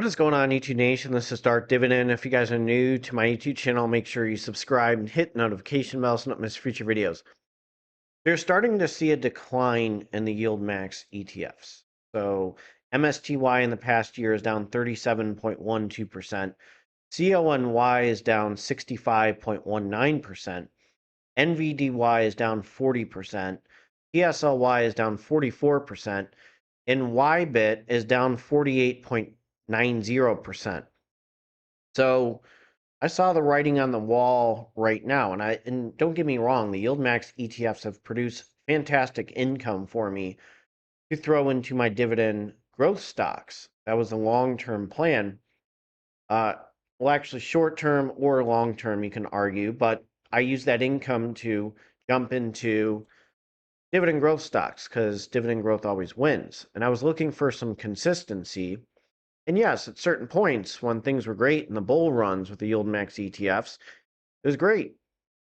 What is going on, YouTube Nation? This is Darth Dividend. If you guys are new to my YouTube channel, make sure you subscribe and hit the notification bell so you don't miss future videos. You're starting to see a decline in the YieldMax ETFs. So MSTY in the past year is down 37.12%. CONY is down 65.19%. NVDY is down 40%. TSLY is down 44%. And YBIT is down 48.90%. So I saw the writing on the wall right now, and don't get me wrong, the YieldMax ETFs have produced fantastic income for me to throw into my dividend growth stocks. That was a long-term plan. Well, actually, short-term or long-term, you can argue, but I use that income to jump into dividend growth stocks because dividend growth always wins. And I was looking for some consistency. And yes, at certain points when things were great in the bull runs with the YieldMax ETFs, it was great.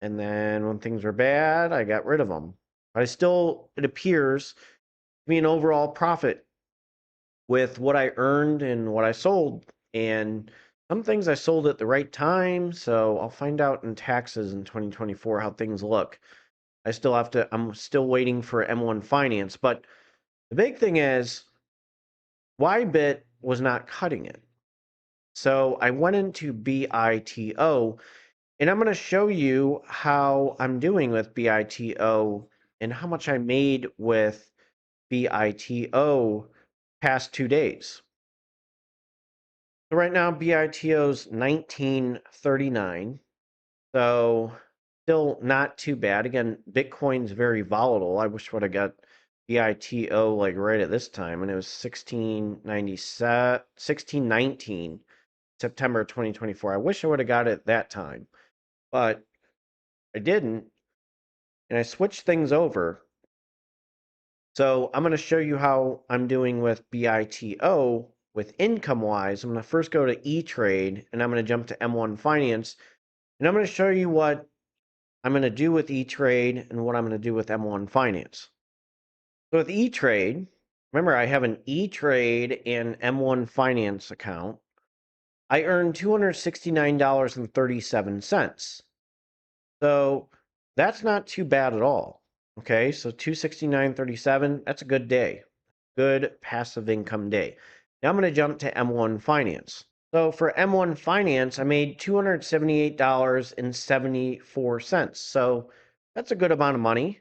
And then when things were bad, I got rid of them. But it appears to be an overall profit with what I earned and what I sold. And some things I sold at the right time. So I'll find out in taxes in 2024 how things look. I'm still waiting for M1 Finance. But the big thing is, YBIT was not cutting it. So I went into BITO, and I'm going to show you how I'm doing with BITO and how much I made with BITO past 2 days. So right now, BITO's 1939. So still not too bad. Again, Bitcoin's very volatile. I wish I would have got BITO like right at this time, and it was 1619. September 2024. I wish I would have got it that time, but I didn't, and I switched things over. So I'm going to show you how I'm doing with BITO with income-wise. I'm going to first go to eTrade, and I'm going to jump to M1 Finance, and I'm going to show you what I'm going to do with eTrade and what I'm going to do with M1 Finance. So with eTrade, remember I have an eTrade and M1 Finance account. I earned $269.37. So that's not too bad at all. Okay, so 269.37, that's a good day. Good passive income day. Now I'm going to jump to M1 Finance. So for M1 Finance, I made $278.74. So that's a good amount of money.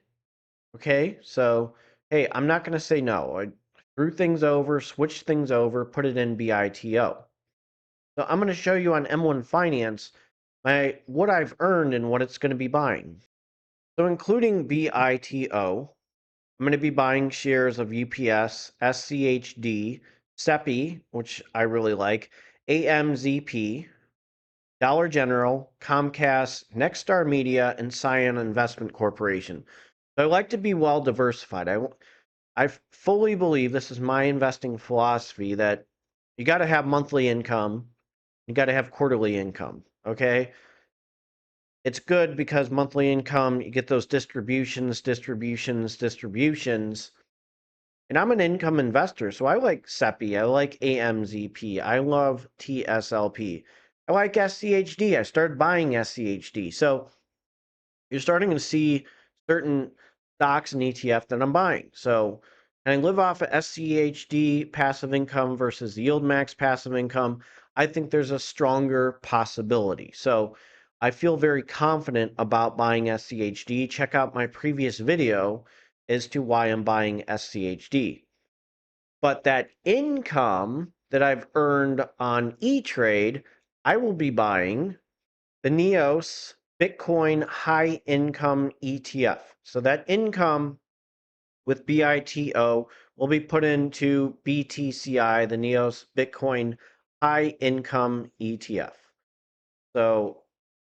Okay, so hey, I'm not going to say no. I threw things over, switched things over, put it in BITO. So I'm going to show you on M1 Finance what I've earned and what it's going to be buying. So including BITO, I'm going to be buying shares of UPS, SCHD, CEPI, which I really like, AMZP, Dollar General, Comcast, Nexstar Media, and Cyan Investment Corporation. So I like to be well diversified. I fully believe, this is my investing philosophy, that you got to have monthly income. You got to have quarterly income, okay? It's good because monthly income, you get those distributions. And I'm an income investor, so I like CEPI, I like AMZP, I love TSLP. I like SCHD. I started buying SCHD. So you're starting to see certain stocks and ETF that I'm buying. So, and I live off of SCHD passive income versus the YieldMax passive income. I think there's a stronger possibility. So I feel very confident about buying SCHD. Check out my previous video as to why I'm buying SCHD. But that income that I've earned on eTrade, I will be buying the NEOS Bitcoin High Income ETF. So that income with BITO will be put into btci, the NEOS Bitcoin High Income ETF. So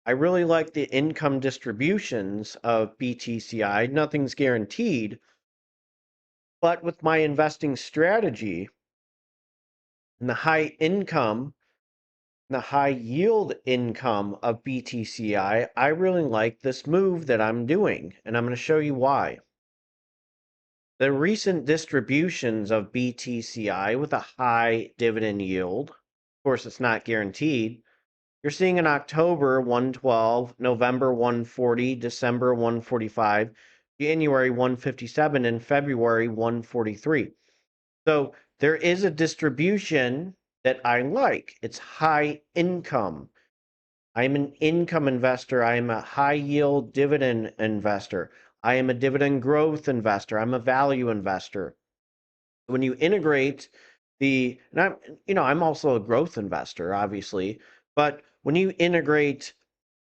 I really like the income distributions of btci. Nothing's guaranteed, but with my investing strategy and the high income, the high yield income of BTCI, I really like this move that I'm doing, and I'm going to show you why. The recent distributions of BTCI with a high dividend yield course, it's not guaranteed. You're seeing in October 112, November 140, December 145, January 157, and February 143. So there is a distribution that I like. It's high income. I'm an income investor. I am a high yield dividend investor. I am a dividend growth investor. I'm a value investor. When you integrate and I'm also a growth investor, obviously, but when you integrate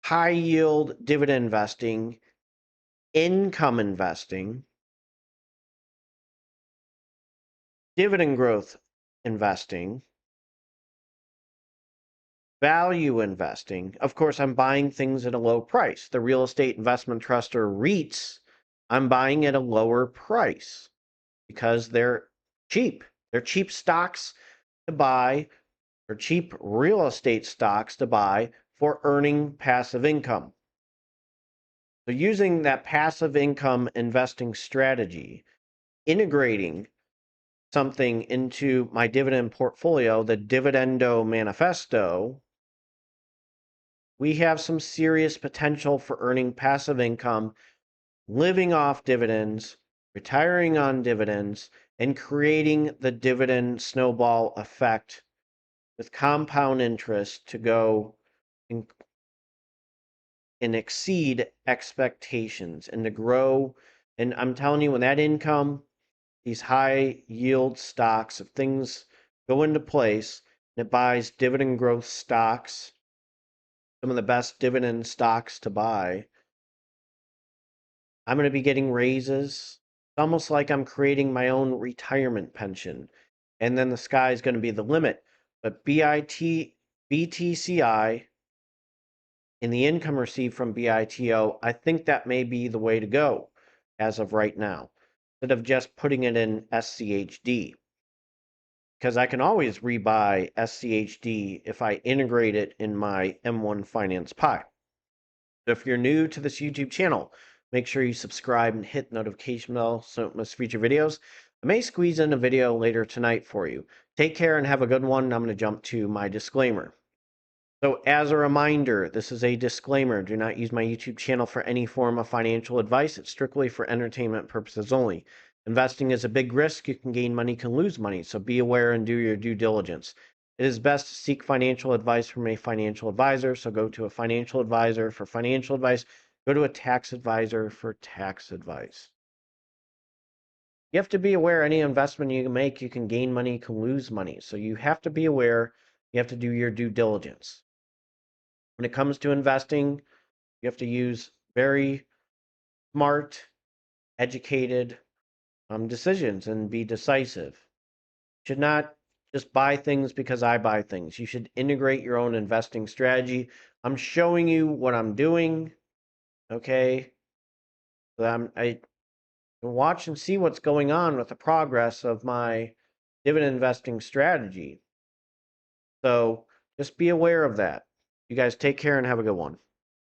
high yield dividend investing, income investing, dividend growth investing, value investing. Of course, I'm buying things at a low price. The real estate investment trust or REITs, I'm buying at a lower price because they're cheap. They're cheap stocks to buy, or cheap real estate stocks to buy for earning passive income. So using that passive income investing strategy, integrating something into my dividend portfolio, the Dividendo Manifesto, we have some serious potential for earning passive income, living off dividends, retiring on dividends, and creating the dividend snowball effect with compound interest to go and exceed expectations and to grow. And I'm telling you, when that income, these high yield stocks, if things go into place, and it buys dividend growth stocks, some of the best dividend stocks to buy, I'm going to be getting raises. It's almost like I'm creating my own retirement pension. And then the sky is going to be the limit. But BTCI and the income received from BITO, I think that may be the way to go as of right now, instead of just putting it in SCHD. Because I can always rebuy SCHD if I integrate it in my M1 Finance Pi. If you're new to this YouTube channel, make sure you subscribe and hit the notification bell so you don't miss future videos. I may squeeze in a video later tonight for you. Take care and have a good one. I'm going to jump to my disclaimer. So as a reminder, this is a disclaimer. Do not use my YouTube channel for any form of financial advice. It's strictly for entertainment purposes only. Investing is a big risk. You can gain money, can lose money. So be aware and do your due diligence. It is best to seek financial advice from a financial advisor. So go to a financial advisor for financial advice. Go to a tax advisor for tax advice. You have to be aware any investment you make, you can gain money, you can lose money. So you have to be aware. You have to do your due diligence. When it comes to investing, you have to use very smart, educated decisions and be decisive. You should not just buy things because I buy things. You should integrate your own investing strategy. I'm showing you what I'm doing, okay? So I watch and see what's going on with the progress of my dividend investing strategy. So just be aware of that. You guys take care and have a good one.